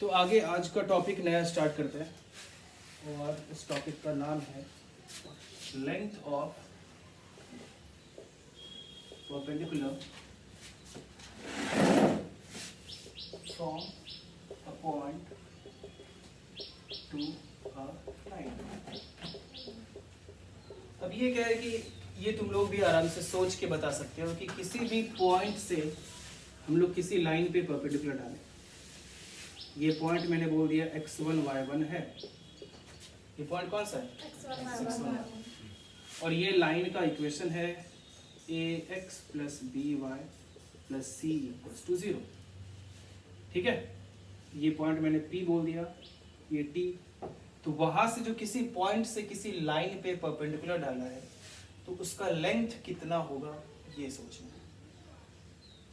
तो आगे आज का टॉपिक नया स्टार्ट करते हैं और इस टॉपिक का नाम है length of perpendicular from a point to a line. अब ये क्या है कि ये तुम लोग भी आराम से सोच के बता सकते हो कि किसी भी पॉइंट से हम लोग किसी लाइन पे परपेंडिकुलर डालें। ये पॉइंट मैंने बोल दिया x1 y1 है। ये पॉइंट कौन सा है? x1 और ये लाइन का इक्वेशन है ax plus by plus c equals to 0। ठीक है, ये पॉइंट मैंने P बोल दिया, ये T। तो वहां से जो किसी पॉइंट से किसी लाइन पे परपेंडिकुलर डाला है तो उसका लेंथ कितना होगा ये सोचना है।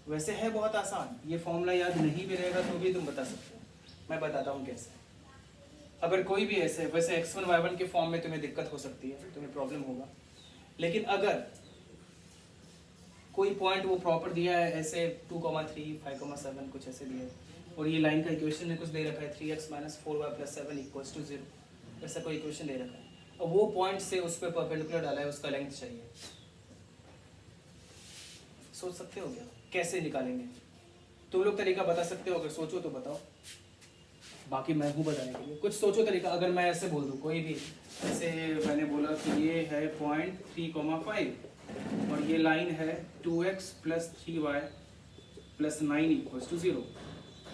वैसे है बहुत आसान, ये फॉर्मूला याद नहीं भी रहेगा तो भी तुम बता सकते हो। मैं बताता हूँ कैसे। अगर कोई भी ऐसे, वैसे x1 y1 के फॉर्म में तुम्हें दिक्कत हो सकती है, तुम्हें प्रॉब्लम होगा, लेकिन अगर कोई पॉइंट वो प्रॉपर दिया है ऐसे 2,3 5,7 कुछ ऐसे दिया है और ये लाइन का इक्वेशन में कुछ दे रखा है 3x minus 4y plus 7 equals to 0, ऐसा कोई इक्वेशन दे रखा है और वो पॉइंट से उस पर परपेंडिकुलर डाला है, उसका लेंथ चाहिए। सोच सकते हो क्या कैसे निकालेंगे? तुम लोग तरीका बता सकते हो, अगर सोचो तो बताओ, बाकी मैं हूँ बताने के लिए। कुछ सोचो तरीका। अगर मैं ऐसे बोल दूँ कोई भी, ऐसे मैंने बोला कि ये है पॉइंट 3,5 और ये लाइन है 2x plus 3y plus 9 equals to 0।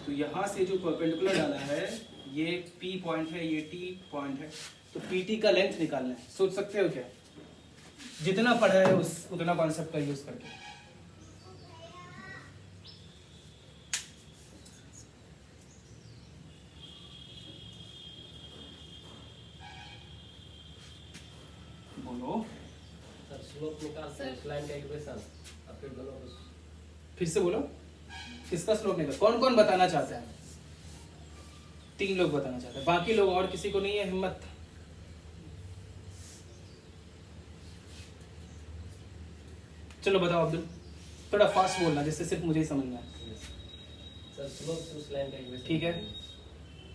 तो यहाँ से जो परपेंडिकुलर डाला है ये P पॉइंट है, ये T पॉइंट है, तो PT का लेंथ निकालना है। सोच सकते हो क्या? जितना पढ़ा है उस उतना कॉन्सेप्ट का यूज करके। बोलो सर स्लोप निकाल उस लाइन का इक्वेशन अब फिर दोनों को फिर से बोलो, किसका स्लोप निकाल? कौन कौन बताना चाहता है? 3 लोग बताना चाहते हैं, बाकी लोग और किसी को नहीं है हिम्मत? चलो बताओ अब्दुल, थोड़ा फास्ट बोलना जिससे सिर्फ मुझे ही समझना है। सर स्लोप से उस लाइन का इक्वेशन। ठीक है,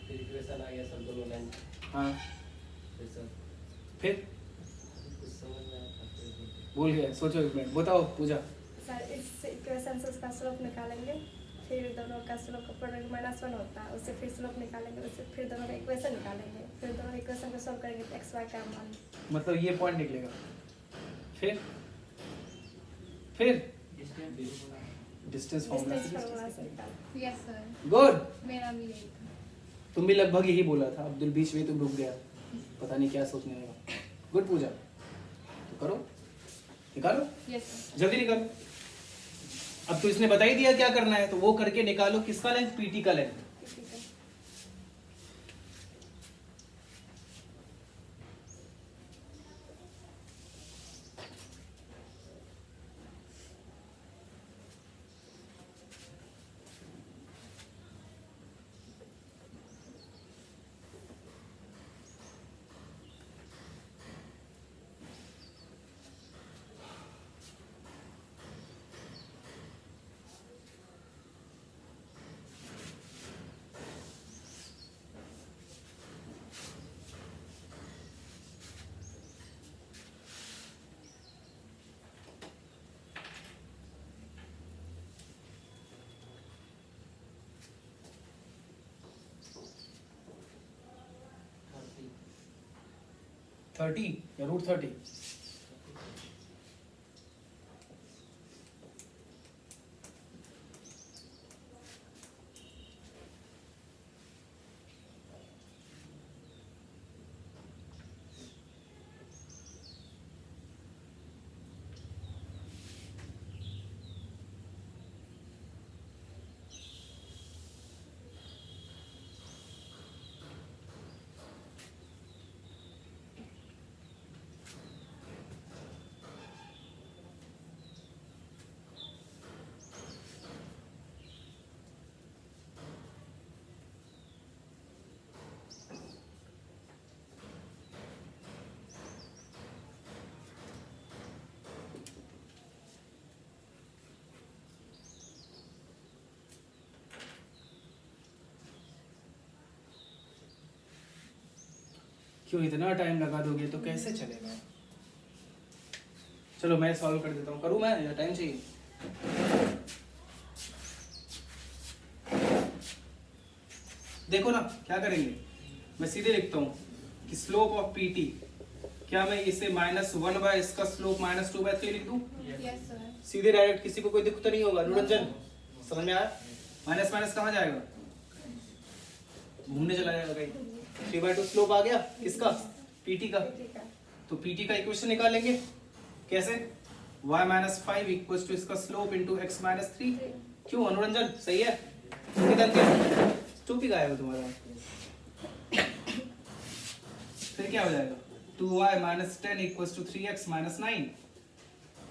फिर इक्वेशन आ गया सर दोनों लाइन। हाँ फिर सर फिर कुछ समझ में आता है। भूल गए, सोचो एक मिनट, बताओ पूजा। सर इस इक्वेशन से उसका स्लोप निकालेंगे, फिर दोनों का स्लोप का प्रोडक्ट -1 होता है, उससे फिर स्लोप निकालेंगे, उससे फिर दोनों का इक्वेशन निकालेंगे, फिर दोनों इक्वेशन को सॉल्व करेंगे तो x y का मान। मतलब ये पॉइंट निकलेगा। फिर डिस्टेंस फार्मूला से निकाल। Yes sir, good. मेरा भी यही था। तुम भी लगभग यही बोला था, अब्दुल बीच में तुम रुक गया, पता नहीं क्या सोचने लगा। गुड पूजा, तो करो, निकालो यस सर। जल्दी निकालो। अब तो इसने बता ही दिया क्या करना है, तो वो करके निकालो किसका लेंथ? PT का लेंथ। सर 30 या √30? क्यों इतना टाइम लगा दोगे तो कैसे चलेगा? चलो मैं सॉल्व कर देता हूँ। करूँ मैं या टाइम चाहिए? देखो ना क्या करेंगे, मैं सीधे लिखता हूँ कि स्लोप ऑफ पी टी, क्या मैं इसे -1 इसका स्लोप -2/3 लिख दूँ? Yes sir. सीधे डायरेक्ट, किसी को कोई दिक्कत नहीं होगा। अनुरंजन समझ में आया? माइनस माइनस कहाँ जाएगा? घूमने चला जाएगा कहीं। 3/2 स्लोप आ गया किसका? पीटी का। ठीक है। तो पीटी का इक्वेशन निकालेंगे कैसे? y - 5 इक्वल्स टू इसका स्लोप इनटू x - 3। क्यों अनुरंजन सही है? किधर के टू गायब है तुम्हारा। फिर क्या हो जाएगा? 2y - 10 equals to 3x - 9।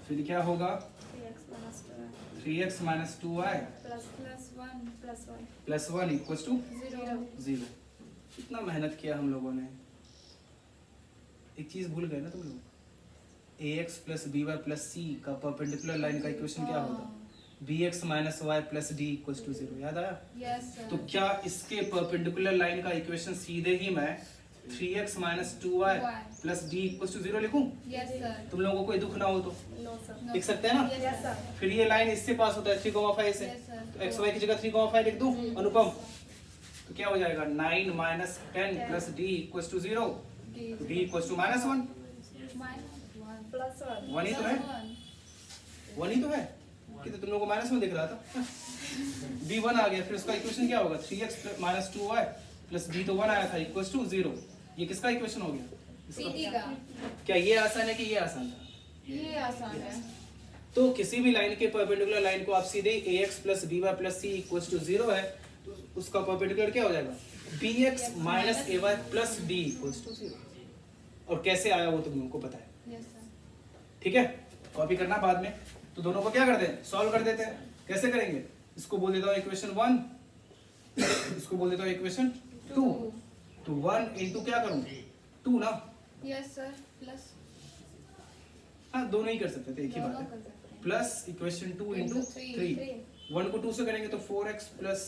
फिर क्या होगा? 3x - 2y plus 1 equals to 0। कितना मेहनत किया हम लोगों ने। एक चीज भूल गए ना तुम लोग, ax plus by plus c का परपेंडिकुलर लाइन का इक्वेशन क्या होता? bx minus y plus d equals to 0। याद आया? Yes sir. तो क्या इसके परपेंडिकुलर लाइन का इक्वेशन सीधे ही मैं 3x minus 2y plus d equals to 0 लिखूं? Yes sir. तुम लोगों को कोई दुख ना हो तो नो सर। लिख सकते हैं ना? Yes sir. फिर ये लाइन इससे पास होता है 3,5 से, Yes, sir. तो xy की जगह 3,5 लिख दूं अनुपम? तो क्या हो जाएगा? 9 minus 10 plus d equals to 0। d equals to -1। Plus 1 1 ही तो है, 1 ही तो है कि तो तुम लोगों को माइनस में दिख रहा था। b 1 आ गया, फिर उसका इक्वेशन क्या होगा? 3x minus 2y plus d तो 1 आया था इक्वल्स टू 0। ये किसका इक्वेशन हो गया? सीधी का। क्या ये आसान है कि ये आसान था? ये आसान है। तो किसी भी लाइन के परपेंडिकुलर लाइन को आप सीधे ax plus by plus c equals to 0 है, तो उसका परपेंडिकुलर क्या हो जाएगा? bx minus ay plus d equals to 0। और कैसे आया वो तुम लोगों को पता है, यस सर। ठीक है? कॉपी करना बाद में। तो दोनों को क्या करते हैं? सॉल्व कर देते हैं। कैसे करेंगे? इसको बोल देता हूँ इक्वेशन 1, इसको बोल देता हूँ इक्वेशन 2। तो 1 इंटू क्या करूँ? 2 ना? Yes sir. प्लस हाँ दोनों ही कर सकते थे, एक ही बात है। Plus equation 2 into 3। 1 को 2 से करेंगे तो 4x plus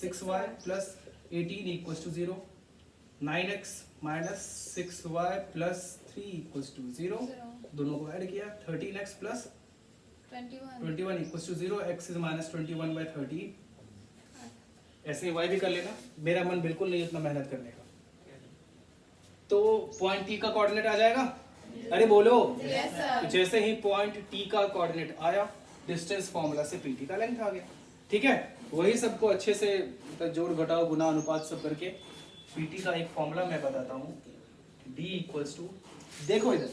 6y plus 18 equals to 0। 9x minus 6y plus 3 equals to 0। दोनों को ऐड किया 13x plus 21 equals to 0। x is minus 21/13। ऐसे ही y भी कर लेना, मेरा मन बिल्कुल नहीं इतना मेहनत करने का। तो पॉइंट t का कोऑर्डिनेट आ जाएगा। अरे बोलो। Yes sir. तो जैसे ही पॉइंट t का कोऑर्डिनेट आया, डिस्टेंस फार्मूला से pt का लेंथ आ गया। ठीक है, वही सबको अच्छे से जोड़ घटाव गुना अनुपात सब करके pt का एक फॉर्मूला मैं बताता हूँ। d इक्वल्स टू, देखो इधर,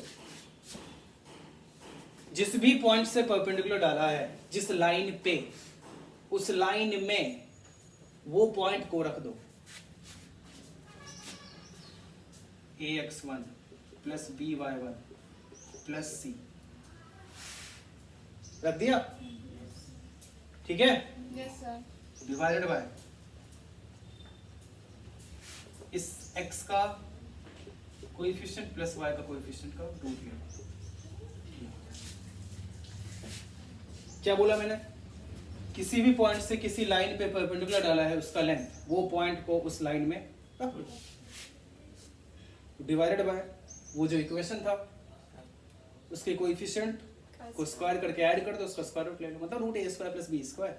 जिस भी पॉइंट से परपेंडिकुलर डाला है, जिस लाइन पे, उस लाइन में वो पॉइंट को रख दो। ax1 plus by1 plus c रख दिया, ठीक है? Yes sir. डिवाइडेड बाय इस x का कोएफिशिएंट प्लस y का कोएफिशिएंट का रूट लेना। क्या बोला मैंने? किसी भी पॉइंट से किसी लाइन पे परपेंडिकुलर डाला है, उसका लेंथ, वो पॉइंट को उस लाइन में रख लो। डिवाइडेड बाय वो जो इक्वेशन था, उसके कोएफिशिएंट को स्क्वायर करके ऐड कर दो, उसका स्क्वायर रूट ले लो, मतलब रूट a² प्लस b²।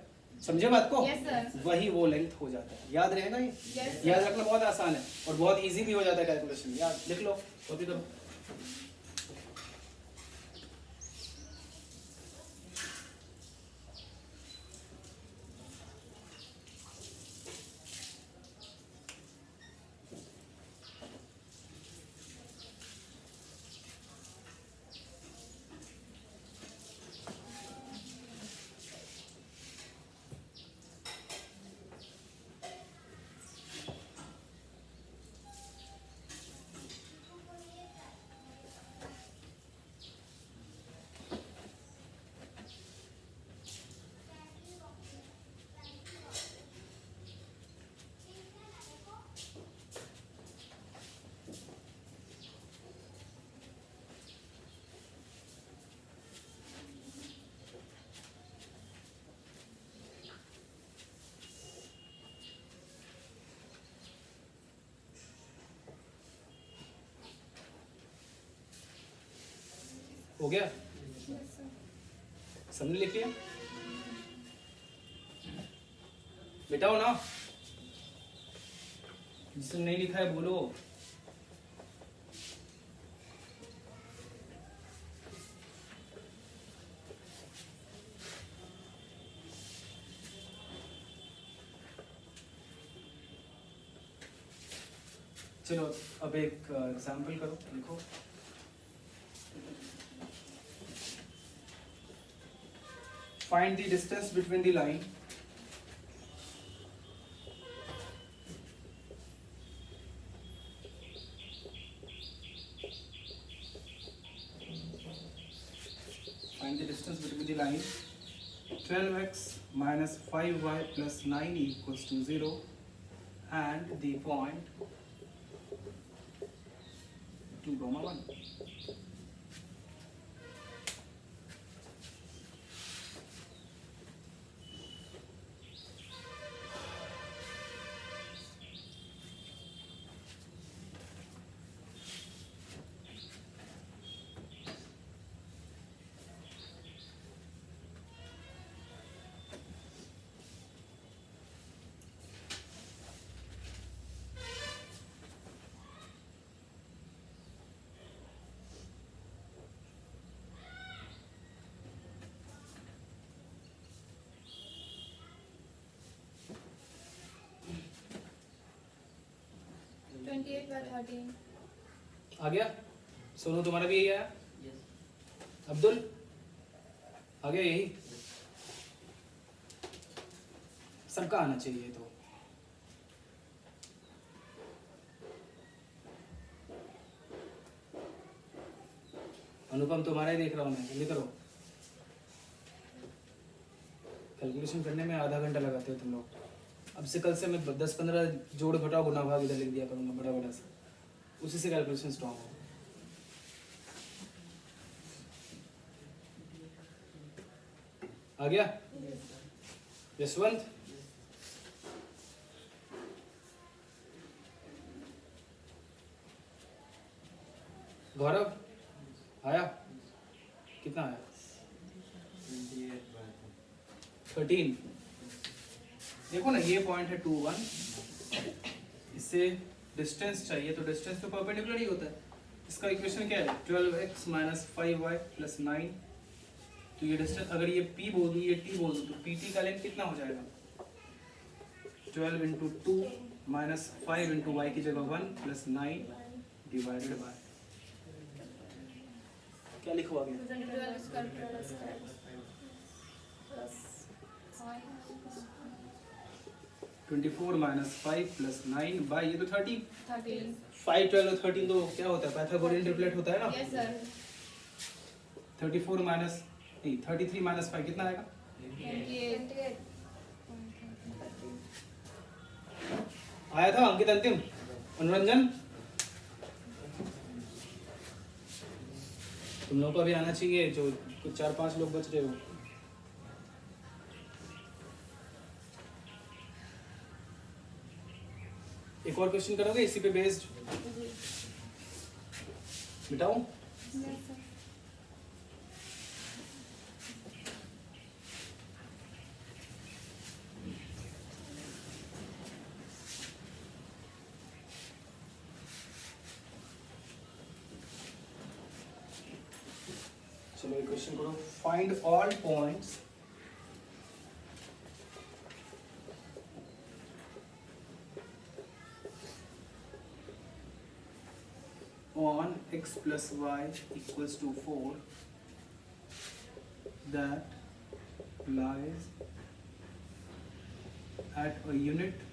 समझे बात को? Yes sir. वही वो लेंथ हो जाता है। याद रहेगा ये? यस याद रखना बहुत आसान है और बहुत इजी भी हो जाता है कैलकुलेशन। याद लिख लो, कॉपी करो। हो गया? Yes, sir. सबने लिख लिया? बेटा हो ना, जिसने नहीं लिखा है बोलो। चलो अब एक एग्जाम्पल करो, लिखो। Find the distance between the line find the distance between the line 12x minus 5y plus 9 equals to 0 and the point 2, 1. Twenty-eight by 13. आ गया? सोनू तुम्हारा भी यही आया? अब्दुल आ गया यही? सबका आना चाहिए तो। अनुपम तुम्हारा ही देख रहा हूँ मैं, जल्दी करो। कैलकुलेशन करने में आधा घंटा लगाते हो तुम लोग। अब से कल से मैं 10-15 जोड़ घटाओ गुना भाग इधर लिख दिया करूँगा बड़ा बड़ा सा, उसी से कैलकुलेशन स्ट्रॉन्ग हो। आ गया? यशवंत गौरव आया? कितना आया? 13। देखो ना ये पॉइंट है 2, 1, इससे डिस्टेंस चाहिए तो डिस्टेंस तो परपेंडिकुलर ही होता है। इसका इक्वेशन क्या है? 12x minus 5y plus 9। तो ये डिस्टेंस अगर ये p बोल दूँ ये t बोल दूँ तो pt का लेंथ कितना हो जाएगा? 12 into 2 minus 5 into y की जगह 1 plus 9 divided by क्या लिखवाओगे? 12 square plus 10 plus 24 minus 5 plus 9 by ये तो 30। 13. 5, 12 और 13 तो क्या होता है? पाइथागोरियन ट्रिपलेट होता है ना? Yes, sir. 34 minus नहीं 33 minus 5 कितना आएगा? 28. आया था अंकित अंतिम? मनोरंजन तुम लोगों को भी आना चाहिए, जो कुछ 4-5 लोग बच रहे हो। एक और क्वेश्चन करोगे इसी पे बेस्ड? बताऊं? Yes, sir. चलो एक क्वेश्चन करो। Find all points on x plus y equals to 4 that lies at a unit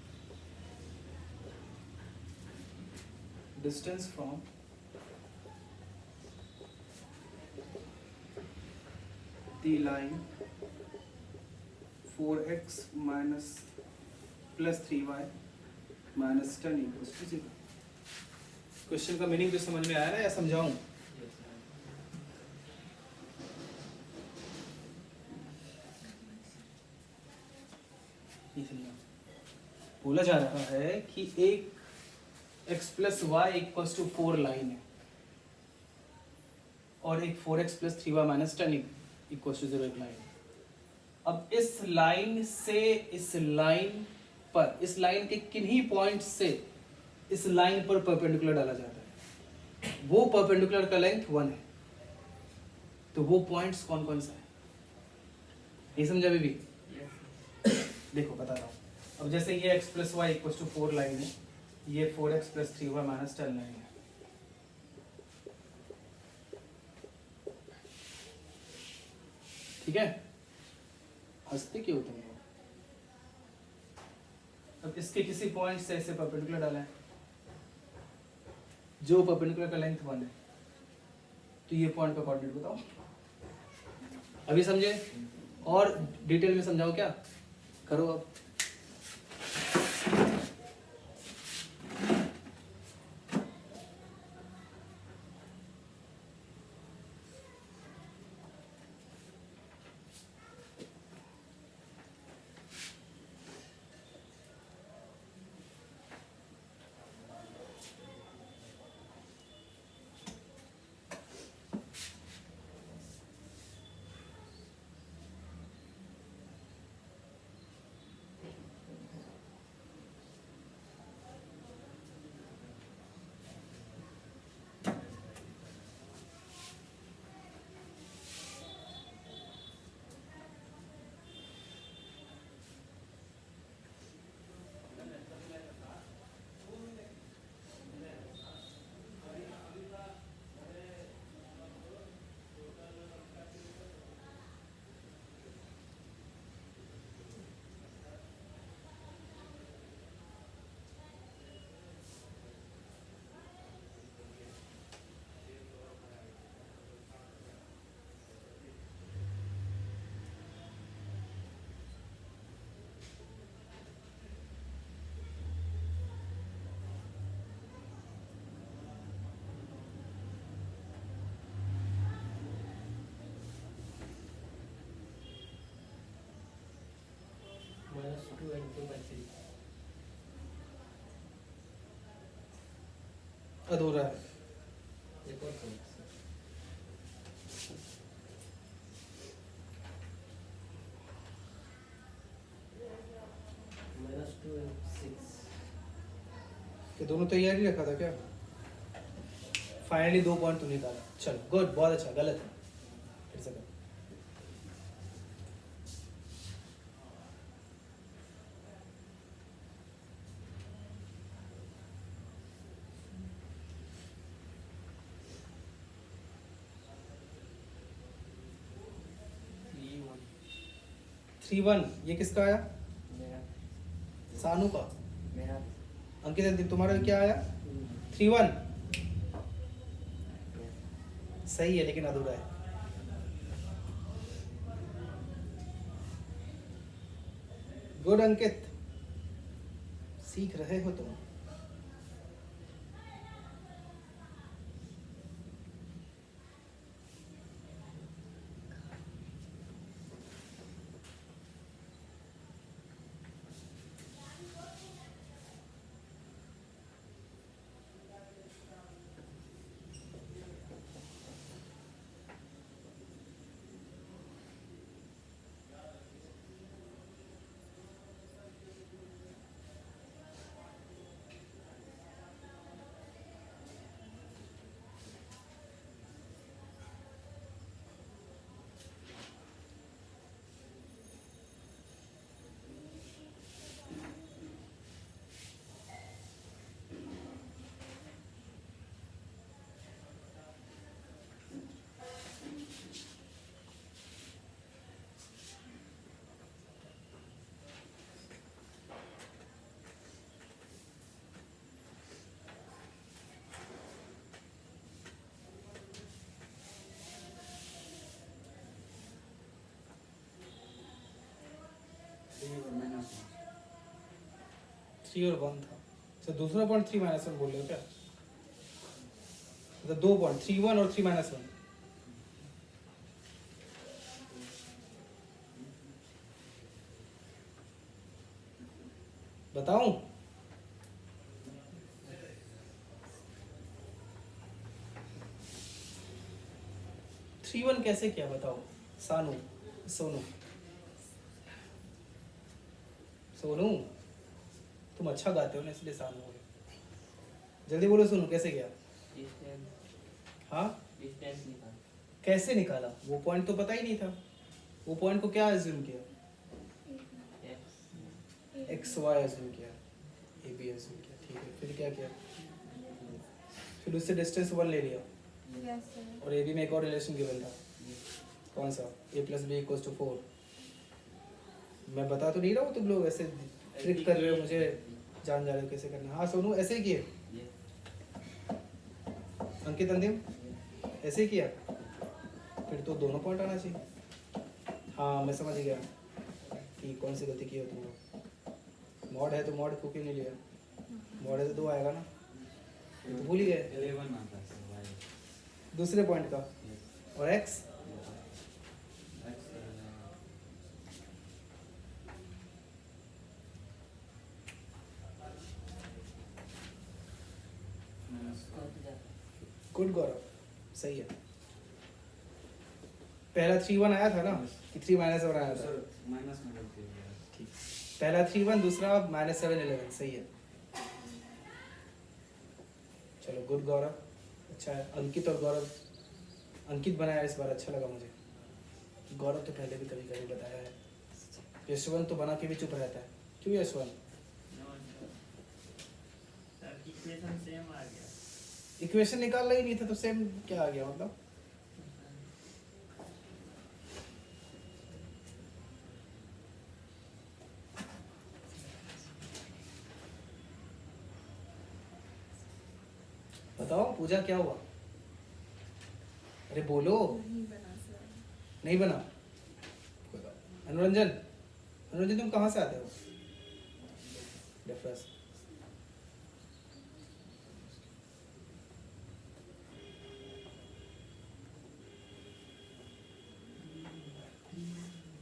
distance from the line 4x minus plus 3y minus 10 equals to 0। Question का meaning तो समझ में आया ना या समझाऊं? बोला जा रहा है कि एक x plus y equals to 4 line है और एक 4x plus 3y minus 10 equal to 0 एक लाइन। अब इस लाइन से इस लाइन पर, इस लाइन के किन्हीं पॉइंट से इस लाइन पर परपेंडिकुलर डाला जाता है, वो परपेंडिकुलर का लेंथ 1 है। तो वो पॉइंट्स कौन कौन सा है, ये समझा अभी भी? देखो बता रहा हूँ। अब जैसे ये x plus y equal to 4 line है, ये 4x plus 3y minus 10 line है। ठीक है, हंसते क्यों तुम लोग? अब इसके किसी पॉइंट से ऐसे परपेंडिकुलर डाला है, जो परपेंडिकुलर का लेंथ 1 है, तो ये पॉइंट का कोऑर्डिनेट बताओ। अभी समझे? और डिटेल में समझाओ क्या? करो अब। minus 2 and 2 by 3. अधूरा है। एक और point, sir. minus 2 and 6. ये दोनों तैयार ही रखा था क्या? फाइनली 2 पॉइंट तो निकाला। चलो गुड, बहुत अच्छा। गलत है, फिर से कर। E1. 3-1 ये किसका आया? मेरा. सानू का। मेरा. अंकित अंतिम तुम्हारा क्या आया? 3-1 सही है, लेकिन अधूरा है। गुड अंकित, सीख रहे हो तुम। minus 3 और 1 था। तो दूसरा पॉइंट 3-1 बोल रहे हो क्या? मतलब 2 पॉइंट 3-1 और 3-1। बताऊं? 3-1 कैसे किया बताओ? सानू, सोनू, सोनू तुम अच्छा गाते हो ना इसलिए सानू हो गया। जल्दी बोलो सोनू कैसे किया? हाँ डिस्टेंस निकाल। कैसे निकाला? वो पॉइंट तो पता ही नहीं था। वो पॉइंट को क्या एज्यूम किया? एक्स वाई एज्यूम किया, ए बी एज्यूम किया, ठीक है। फिर क्या किया? फिर उससे डिस्टेंस 1 ले लिया यस सर। और ए बी में एक और रिलेशन गिवन था, कौन सा? a + b = 4। मैं बता तो नहीं रहा हूँ, तुम लोग ऐसे ट्रिक कर रहे हो मुझे, जान जा रहे हो कैसे करना। हाँ सोनू ऐसे ही किए। अंकित अंतिम ऐसे ही किया, फिर तो दोनों पॉइंट आना चाहिए। हाँ मैं समझ गया कि कौन सी गलती की हो तुम लोग। मॉड है तो मॉड क्यों नहीं लिया? मॉड है तो 2 आएगा ना, ये तो भूल ही गए। 11 आता है सर वाई। दूसरे पॉइंट का और x गुड गौरव, सही है। पहला 3-1 आया था ना कि 3 - 1 आया था? सर माइनस में गलती हो गया। ठीक, पहला 3-1, दूसरा -7 11, सही है। चलो गुड गौरव, अच्छा है। अंकित और गौरव, अंकित बनाया इस बार, अच्छा लगा मुझे। गौरव तो पहले भी कभी कभी बताया है। यशवंत तो बना के भी चुप रहता है, क्यों यशवंत? इक्वेशन सेम आ गया। इक्वेशन निकालना ही नहीं था तो सेम क्या आ गया मतलब? बताओ पूजा क्या हुआ? अरे बोलो। नहीं बना? अनुरंजन, अनुरंजन तुम कहाँ से आते हो? डिफरेंस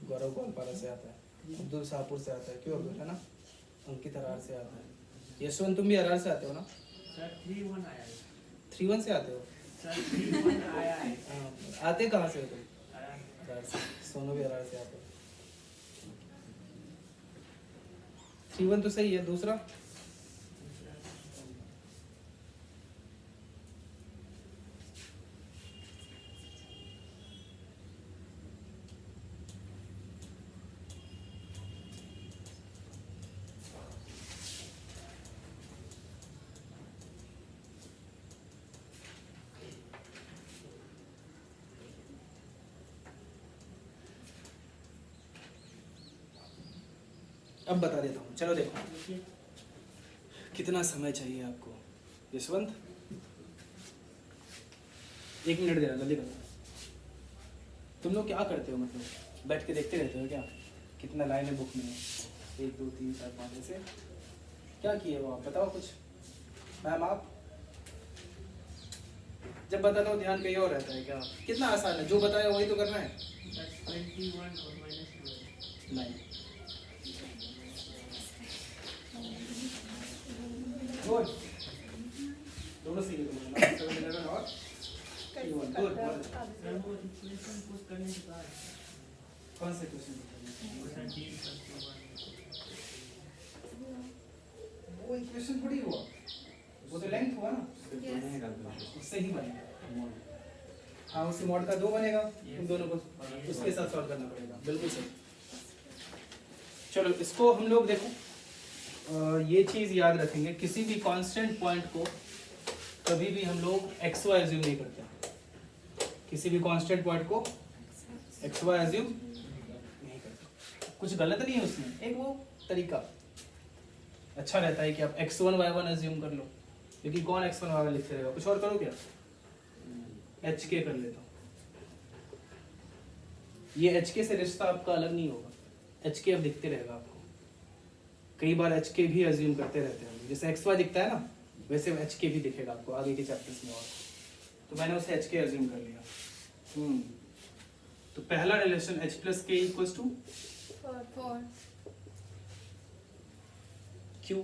गौरव गोलपारा से आता है, अब्दुल शाहपुर से आता है, क्यों अब्दुल है ना? अंकित अरार से आता है। यशवंत तुम भी अरार से आते हो ना? सर 3-1 आया है। 3-1 से आते हो? सर 3-1 आया है। हाँ, आते कहाँ से हो तुम? अरार से। सोनू भी अरार से आते हो। 3-1 तो सही है, दूसरा? अब बता देता हूँ, चलो देखो कितना समय चाहिए आपको। यशवंत 1 मिनट देना, जल्दी करो। तुम लोग क्या करते हो, मतलब बैठ के देखते रहते हो क्या कितना लाइन है बुक में? 1 2 3 4 5 ऐसे क्या किए हो आप? बताओ कुछ। मैम आप जब बताता हूँ ध्यान कहीं और रहता है क्या? कितना आसान है, जो बताया वही तो करना है। 21 और -12। नहीं, गुड, दोनों सीखे तुमने 7 11 और 3-1, गुड। सर वो इक्वेशन पुट करने के बाद कौन से क्वेश्चन? Sir d + 1। वो इक्वेशन थोड़ी हुआ, वो तो लेंथ हुआ ना, Yes. उससे ही बनेगा। हाँ उससे मॉड का 2 बनेगा, उन दोनों को उसके साथ सॉल्व करना पड़ेगा, बिल्कुल सही। चलो इसको हम लोग देखो, ये चीज़ याद रखेंगे, किसी भी कांस्टेंट पॉइंट को कभी भी हम लोग एक्स वाई एज्यूम नहीं करते। किसी भी कांस्टेंट पॉइंट को एक्स वाई एज्यूम नहीं करते। कुछ गलत नहीं है उसमें, एक वो तरीका अच्छा रहता है कि आप x1 y1 एज्यूम कर लो, लेकिन कौन x1 y1 लिखते रहेगा? कुछ और करो क्या? एच के कर लेता हूँ। ये एच के से रिश्ता आपका अलग नहीं होगा, एच के अब दिखते रहेगा आपको। कई बार एच के भी एज्यूम करते रहते हैं, जैसे एक्स वाई दिखता है ना, वैसे एच के भी दिखेगा आपको आगे के चैप्टर्स में। और तो मैंने उसे एच के एज्यूम कर लिया। तो पहला रिलेशन h + k = 4 क्यों?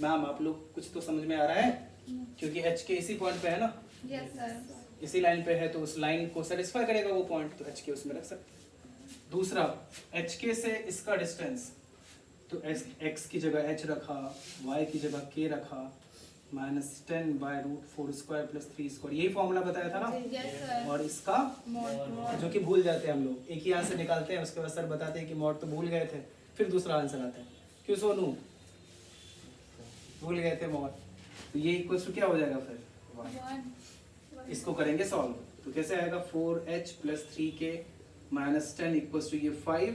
मैम आप लोग कुछ तो समझ में आ रहा है? क्योंकि h के इसी पॉइंट पे है ना, यस सर। इसी लाइन पे है तो उस लाइन को सेटिस्फाई करेगा वो पॉइंट, तो एच के उसमें रख सकते हैं। दूसरा एच के से इसका डिस्टेंस, तो एक्स की जगह एच रखा, वाई की जगह के रखा, -10/√4² + 3², यही फॉर्मूला बताया था ना। Yes sir. और इसका जो कि भूल जाते हैं हम लोग, एक ही यहाँ से निकालते हैं, उसके बाद सर बताते हैं कि मॉड तो भूल गए थे, फिर दूसरा आंसर आता है, क्यों सोनू भूल गए थे मॉड, तो ये इक्वल टू क्या हो जाएगा फिर 1। इसको करेंगे सॉल्व, तो कैसे आएगा 4h + 3k -10 इक्वल टू ये 5,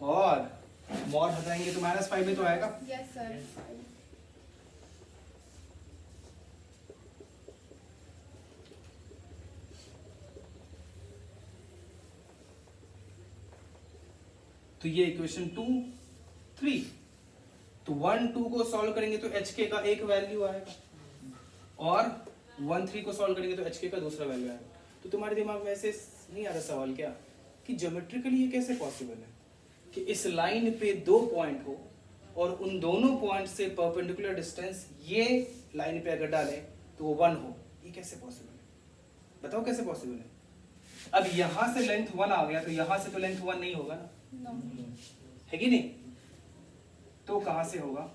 और मॉड हटाएंगे तो -5 ही तो आएगा। Yes sir. तो ये इक्वेशन 2 3, तो 1 2 को सॉल्व करेंगे तो hk का एक वैल्यू आएगा, और 1 3 को सॉल्व करेंगे तो hk का दूसरा वैल्यू आएगा। तो तुम्हारे दिमाग में ऐसे नहीं आ रहा सवाल क्या कि ज्योमेट्रिकली ये कैसे पॉसिबल है कि इस लाइन पे दो पॉइंट हो और उन दोनों पॉइंट से परपेंडिकुलर डिस्टेंस ये लाइन पे अगर डालें तो वो 1 हो, ये कैसे पॉसिबल है? बताओ कैसे पॉसिबल है? अब यहां से लेंथ 1 आ गया तो यहां से तो लेंथ 1 नहीं होगा ना, है कि नहीं? तो कहां से होगा?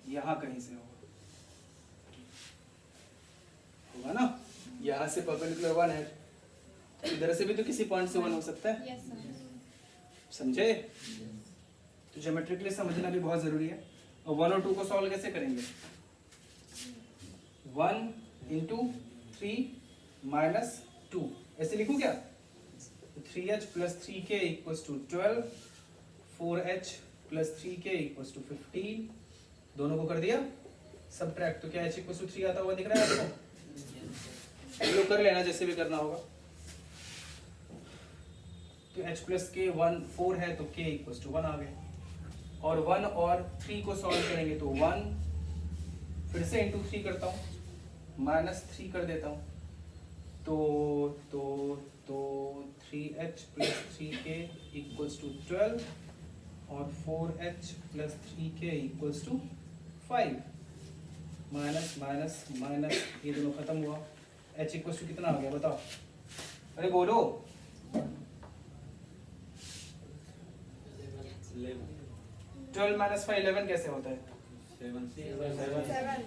यहां कहीं से होगा ना, यहां से परपेंडिकुलर 1 है, इधर से भी तो किसी पॉइंट से 1 हो सकता है। Yes sir. समझे? तो ज्योमेट्रिकली समझना भी बहुत जरूरी है। और 1 और 2 को सॉल्व कैसे करेंगे? 1 × 3 - 2, ऐसे लिखूं क्या? 3h + 3k = 12, 4h + 3k = 15, दोनों को कर दिया सबट्रैक्ट, तो क्या h = 3 आता हुआ दिख रहा है आपको? लोग कर लेना जैसे भी करना होगा। तो h + k 1 4 है तो k = 1 आ गया, और 1 और 3 को सॉल्व करेंगे तो 1 फिर से × 3 करता हूँ, -3 कर देता हूँ, तो 3h + 3k = 12, और 4h + 3k = 5, माइनस ये दोनों खत्म हुआ, h = कितना आ गया बताओ? अरे बोलो। 12 - 5 11 कैसे होता है? 7।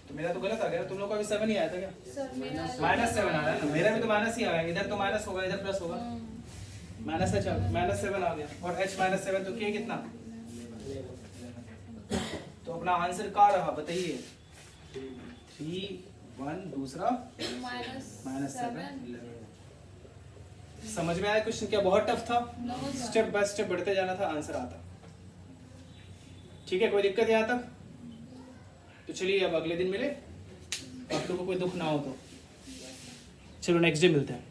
तो मेरा तो गलत आ गया, तुम लोग का भी 7 ही आया था क्या? सर मेरा -7 आया ना, मेरा भी तो माइनस ही आया, इधर तो माइनस होगा इधर प्लस होगा, -7 आ गया, और h -7 तो k कितना? तो अपना आंसर क्या रहा बताइए? 3 1, दूसरा -7। समझ में आया क्वेश्चन? क्या बहुत टफ था? स्टेप बाय स्टेप बढ़ते जाना था, आंसर आता। ठीक है, कोई दिक्कत यहाँ तक? तो चलिए अब अगले दिन मिले, आप लोगों को कोई दुख ना हो तो। चलो नेक्स्ट डे मिलते हैं।